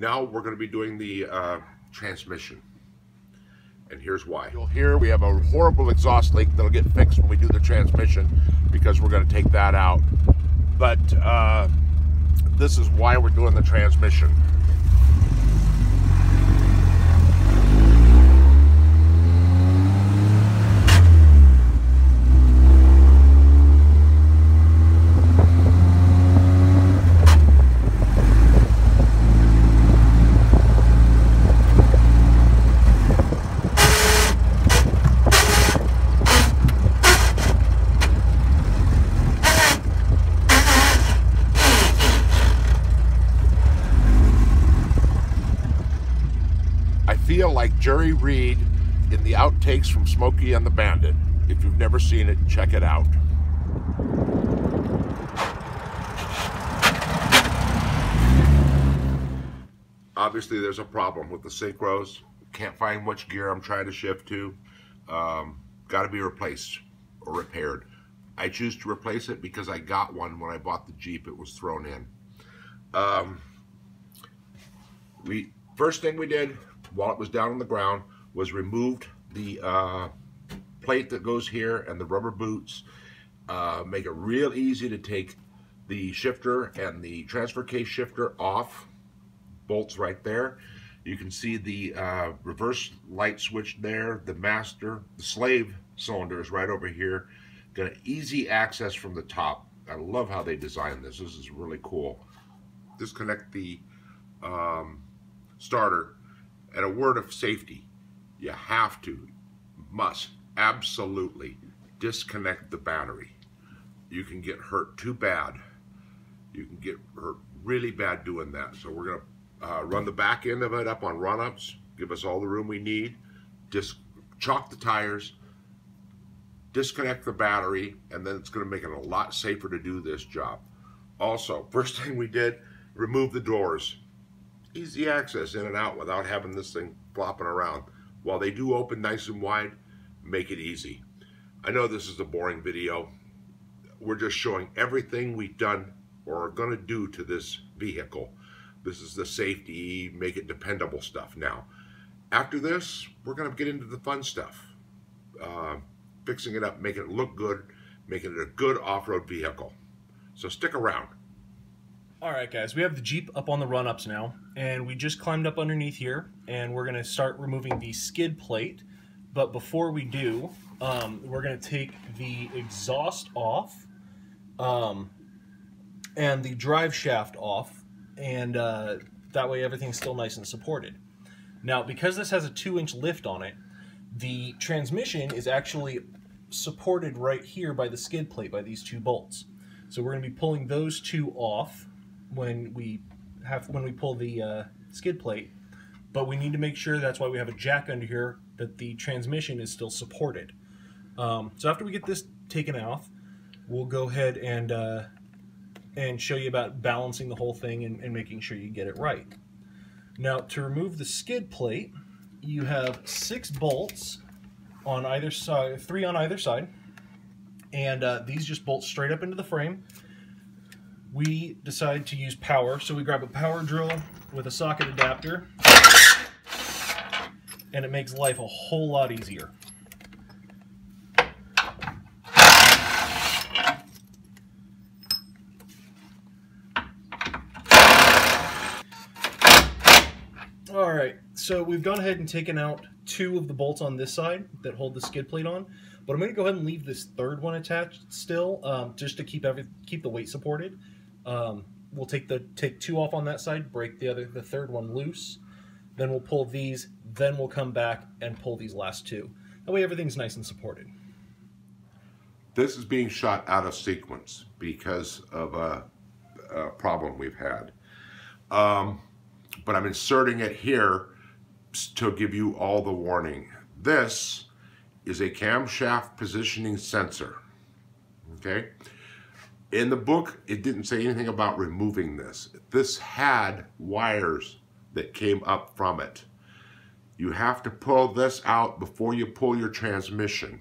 Now we're going to be doing the transmission, and here's why. You'll hear we have a horrible exhaust leak that'll get fixed when we do the transmission because we're going to take that out. But this is why we're doing the transmission. Feel like Jerry Reed in the outtakes from Smokey and the Bandit. If you've never seen it, check it out. Obviously there's a problem with the synchros. Can't find which gear I'm trying to shift to. Got to be replaced or repaired. I choose to replace it because I got one when I bought the Jeep. It was thrown in. First thing we did while it was down on the ground was removed the plate that goes here and the rubber boots. Make it real easy to take the shifter and the transfer case shifter off. Bolts right there. You can see the reverse light switch there, the master, the slave cylinder is right over here. Got an easy access from the top. I love how they designed this. This is really cool. Disconnect the starter. And a word of safety, you have to, must, absolutely disconnect the battery. You can get hurt too bad. You can get hurt really bad doing that. So we're going to run the back end of it up on run-ups, give us all the room we need, chalk the tires, disconnect the battery, and then it's going to make it a lot safer to do this job. Also, first thing we did, remove the doors. Easy access in and out without having this thing flopping around. While they do open nice and wide, make it easy. I know this is a boring video. We're just showing everything we've done or are going to do to this vehicle. This is the safety, make it dependable stuff. Now, after this, we're going to get into the fun stuff. Fixing it up, making it look good, making it a good off-road vehicle. So stick around. Alright guys, we have the Jeep up on the run-ups now, and we just climbed up underneath here, and we're going to start removing the skid plate. But before we do, we're going to take the exhaust off, and the drive shaft off, and that way everything's still nice and supported. Now, because this has a 2-inch lift on it, the transmission is actually supported right here by the skid plate, by these 2 bolts. So we're going to be pulling those 2 off when we pull the skid plate, but we need to make sure, that's why we have a jack under here, that the transmission is still supported. So after we get this taken off, we'll go ahead and show you about balancing the whole thing and making sure you get it right. Now, to remove the skid plate, you have 6 bolts on either side, 3 on either side, and these just bolt straight up into the frame. We decide to use power, so we grab a power drill with a socket adapter, and it makes life a whole lot easier. Alright, so we've gone ahead and taken out 2 of the bolts on this side that hold the skid plate on, but I'm going to go ahead and leave this 3rd one attached still, just to keep the weight supported. We'll take 2 off on that side, break the 3rd one loose, then we'll pull these, then we'll come back and pull these last 2. That way everything's nice and supported. This is being shot out of sequence because of a problem we've had. But I'm inserting it here to give you all the warning. This is a camshaft positioning sensor. Okay? In the book, it didn't say anything about removing this. This had wires that came up from it. You have to pull this out before you pull your transmission.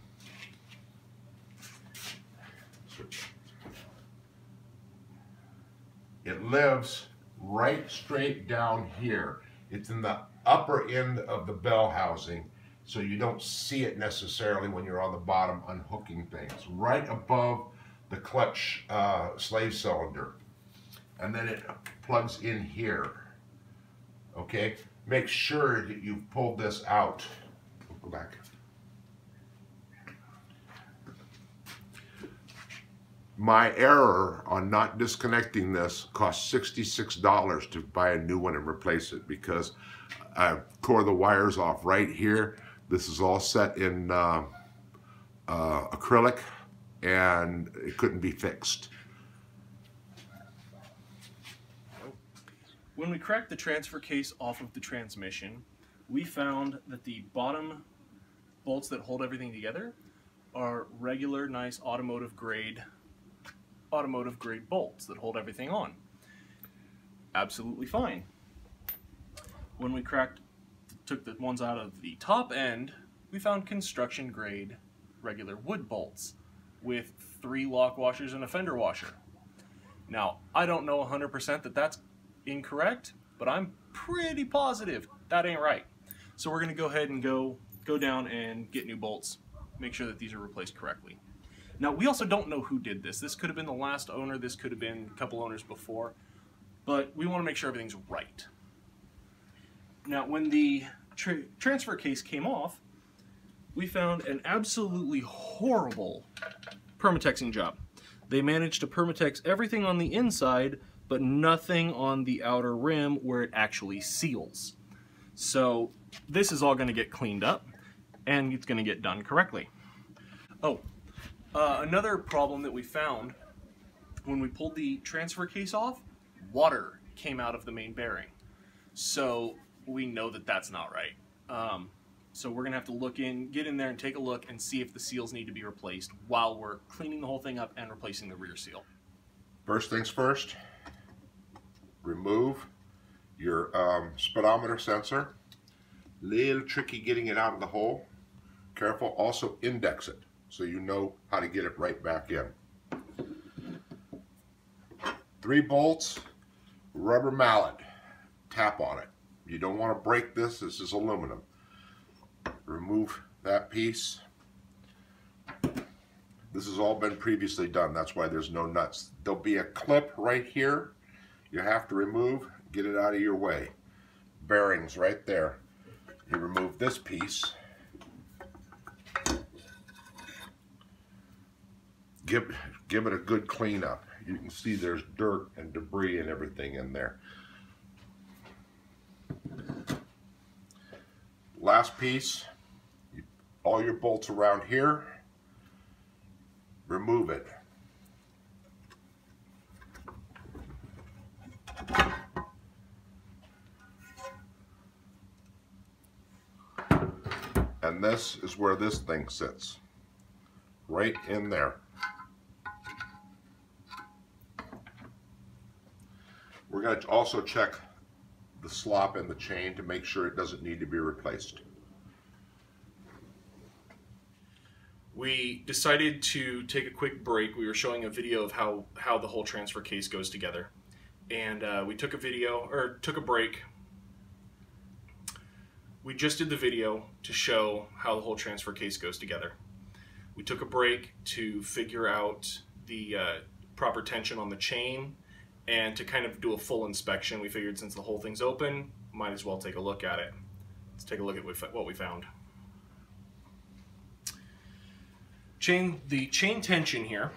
It lives right straight down here. It's in the upper end of the bell housing, so you don't see it necessarily when you're on the bottom unhooking things. Right above the clutch slave cylinder. And then it plugs in here. Okay? Make sure that you've pulled this out. Go back. My error on not disconnecting this cost $66 to buy a new one and replace it, because I tore the wires off right here. This is all set in acrylic, and it couldn't be fixed. When we cracked the transfer case off of the transmission, we found that the bottom bolts that hold everything together are regular, nice automotive grade bolts that hold everything on. Absolutely fine. When we took the ones out of the top end, we found construction grade regular wood bolts with 3 lock washers and a fender washer. Now, I don't know 100% that that's incorrect, but I'm pretty positive that ain't right. So we're going to go ahead and go down and get new bolts, make sure that these are replaced correctly. Now, we also don't know who did this. This could have been the last owner, this could have been a couple owners before, but we want to make sure everything's right. Now, when the transfer case came off, we found an absolutely horrible permatexing job. They managed to permatex everything on the inside, but nothing on the outer rim where it actually seals. So this is all going to get cleaned up, and it's going to get done correctly. Oh, another problem that we found when we pulled the transfer case off, water came out of the main bearing. So we know that that's not right. So we're going to have to get in there and take a look and see if the seals need to be replaced while we're cleaning the whole thing up and replacing the rear seal. First things first, remove your speedometer sensor. Little tricky getting it out of the hole. Careful, also index it so you know how to get it right back in. 3 bolts, rubber mallet, tap on it. You don't want to break this, this is aluminum. Remove that piece. This has all been previously done, that's why there's no nuts. There'll be a clip right here you have to remove, get it out of your way. Bearings right there. You remove this piece. Give it a good clean up. You can see there's dirt and debris and everything in there. Last piece, all your bolts around here, remove it. And this is where this thing sits, right in there. We're going to also check the slop in the chain to make sure it doesn't need to be replaced. We decided to take a quick break. We were showing a video of how the whole transfer case goes together. And we took a break. We just did the video to show how the whole transfer case goes together. We took a break to figure out the proper tension on the chain and to kind of do a full inspection. We figured since the whole thing's open, might as well take a look at it. Let's take a look at what we found. The chain tension here,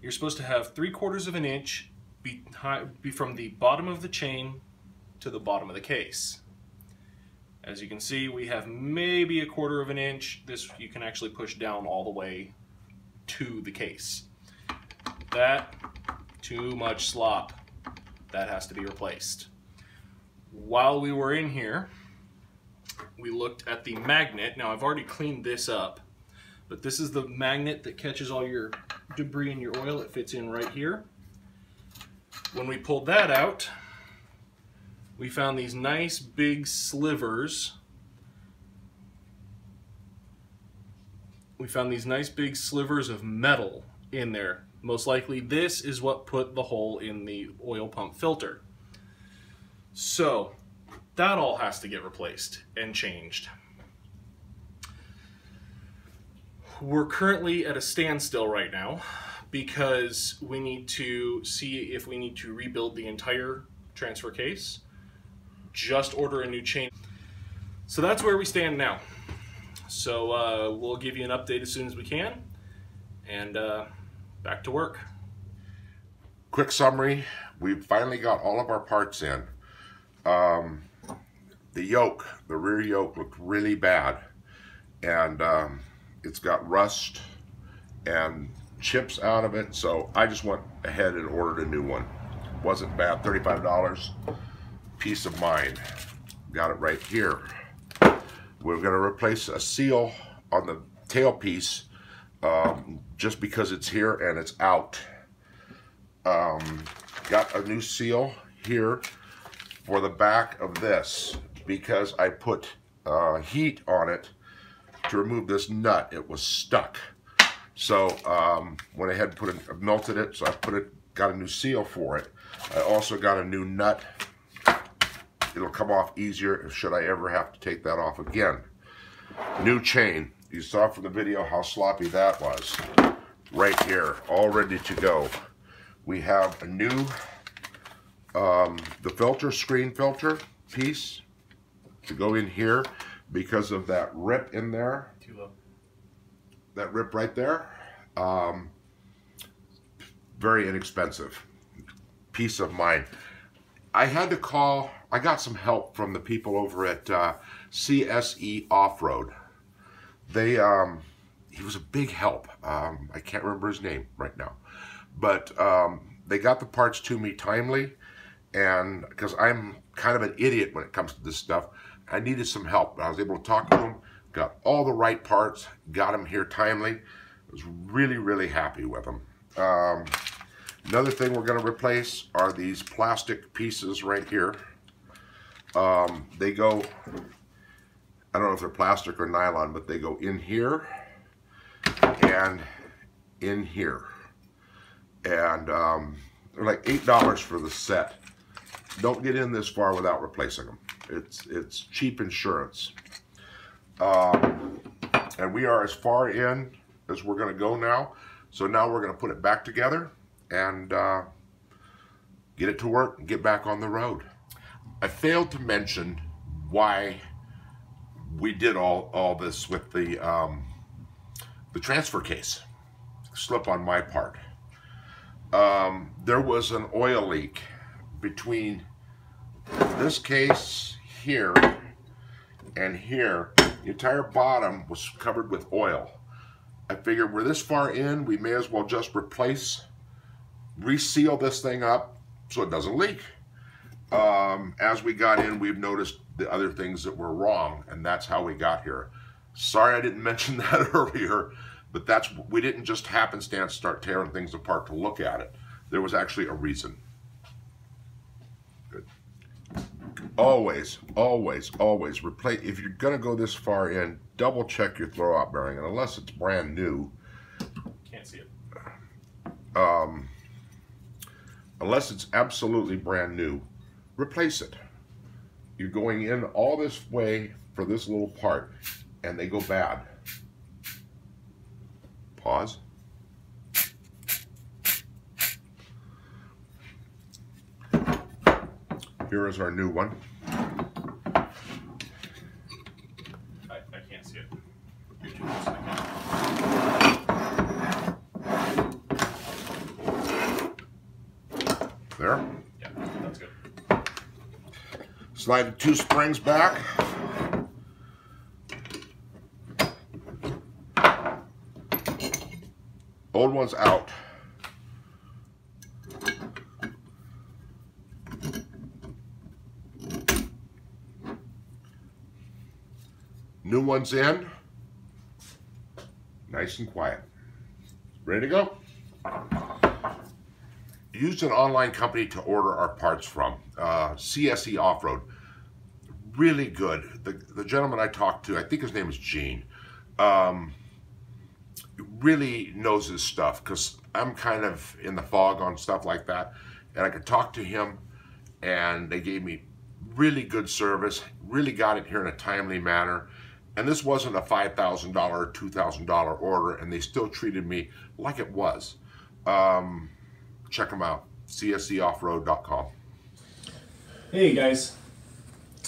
you're supposed to have 3/4 of an inch be from the bottom of the chain to the bottom of the case. As you can see, we have maybe 1/4 of an inch. This you can actually push down all the way to the case. That, too much slop. That has to be replaced. While we were in here, we looked at the magnet. Now I've already cleaned this up, but this is the magnet that catches all your debris and your oil. It fits in right here. When we pulled that out, we found these nice big slivers. We found these nice big slivers of metal in there. Most likely this is what put the hole in the oil pump filter. So that all has to get replaced and changed. We're currently at a standstill right now because we need to see if we need to rebuild the entire transfer case, just order a new chain. So that's where we stand now. So we'll give you an update as soon as we can, and back to work. Quick summary, we finally got all of our parts in. The yoke, the rear yoke, looked really bad, and it's got rust and chips out of it, so I just went ahead and ordered a new one. Wasn't bad, $35, peace of mind. Got it right here. We're going to replace a seal on the tailpiece just because it's here and it's out. Got a new seal here for the back of this because I put heat on it to remove this nut. It was stuck. So went ahead and melted it, so I got a new seal for it. I also got a new nut. It'll come off easier should I ever have to take that off again. New chain. You saw from the video how sloppy that was. Right here, all ready to go. We have a new, the filter, screen filter piece to go in here because of that rip in there. Too low. That rip right there. Very inexpensive. Peace of mind. I had to call, I got some help from the people over at CSE Off-Road. They, he was a big help. I can't remember his name right now. But they got the parts to me timely, and because I'm kind of an idiot when it comes to this stuff, I needed some help. I was able to talk to them, got all the right parts, got them here timely. I was really, really happy with them. Another thing we're going to replace are these plastic pieces right here. They go, I don't know if they're plastic or nylon, but they go in here and in here. And they're like $8 for the set. Don't get in this far without replacing them. It's cheap insurance. And we are as far in as we're going to go now. So now we're going to put it back together and get it to work and get back on the road. I failed to mention why we did all this with the transfer case. Slip on my part. There was an oil leak between this case here and here. The entire bottom was covered with oil. I figured we're this far in, we may as well just reseal this thing up so it doesn't leak. As we got in, we've noticed the other things that were wrong, and that's how we got here. Sorry I didn't mention that earlier, but we didn't just happenstance start tearing things apart to look at it. There was actually a reason. Good. Always, always, always replace. If you're gonna go this far in, double check your throwout bearing, and unless it's brand new. Can't see it. Unless it's absolutely brand new, replace it. You're going in all this way for this little part, and they go bad. Pause. Here is our new one. I can't see it. You're too close to the camera. There. Yeah, that's good. Slide the two springs back. Old one's out. New one's in. Nice and quiet. Ready to go? Used an online company to order our parts from, CSE Off-Road. Really good. The gentleman I talked to, I think his name is Gene, really knows his stuff, because I'm kind of in the fog on stuff like that, and I could talk to him, and they gave me really good service, really got it here in a timely manner. And this wasn't a $5,000 or $2,000 order, and they still treated me like it was. Check them out, cscoffroad.com. Hey guys,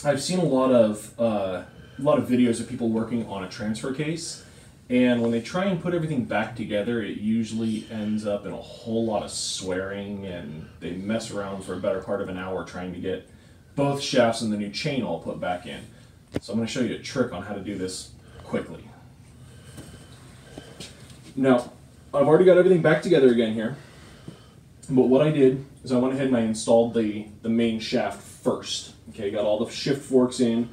I've seen a lot of videos of people working on a transfer case, and when they try and put everything back together, it usually ends up in a whole lot of swearing, and they mess around for a better part of an hour trying to get both shafts and the new chain all put back in. So I'm going to show you a trick on how to do this quickly. Now, I've already got everything back together again here, but what I did is I went ahead and I installed the main shaft first. Okay, got all the shift forks in,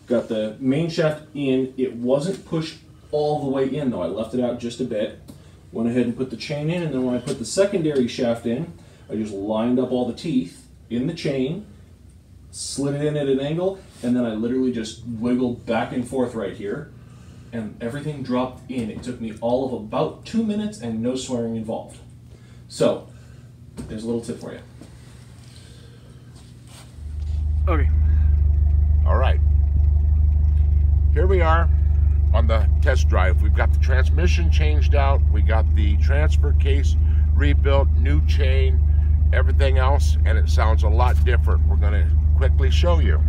got the main shaft in. It wasn't pushed all the way in though, I left it out just a bit. Went ahead and put the chain in, and then when I put the secondary shaft in, I just lined up all the teeth in the chain, slid it in at an angle, and then I literally just wiggled back and forth right here, and everything dropped in. It took me all of about 2 minutes and no swearing involved. So, there's a little tip for you. Okay. All right. Here we are on the test drive. We've got the transmission changed out. We got the transfer case rebuilt, new chain, everything else, and it sounds a lot different. We're going to quickly show you.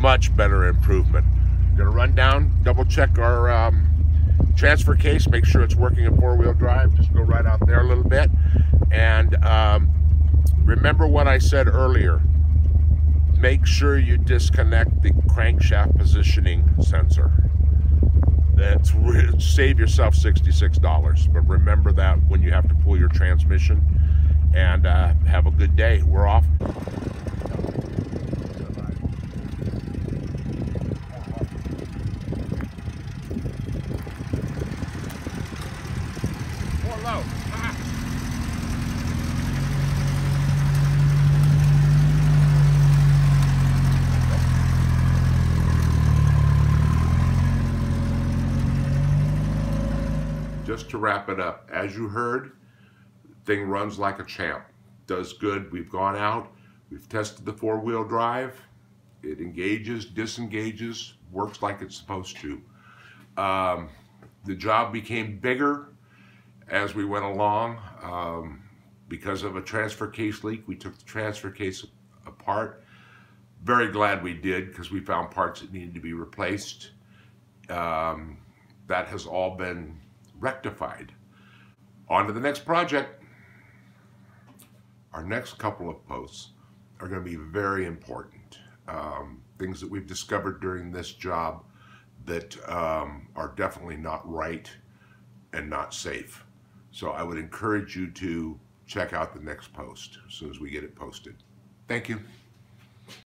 Much better improvement. Gonna run down, double check our transfer case, make sure it's working in four-wheel drive. Just go right out there a little bit. And remember what I said earlier. Make sure you disconnect the crankshaft positioning sensor. Save yourself $66. But remember that when you have to pull your transmission. And have a good day. We're off. Just to wrap it up, as you heard, the thing runs like a champ. Does good. We've gone out, we've tested the four-wheel drive. It engages, disengages, works like it's supposed to. The job became bigger as we went along because of a transfer case leak. We took the transfer case apart. Very glad we did, because we found parts that needed to be replaced. That has all been rectified. On to the next project. Our next couple of posts are going to be very important. Things that we've discovered during this job that are definitely not right and not safe. So I would encourage you to check out the next post as soon as we get it posted. Thank you.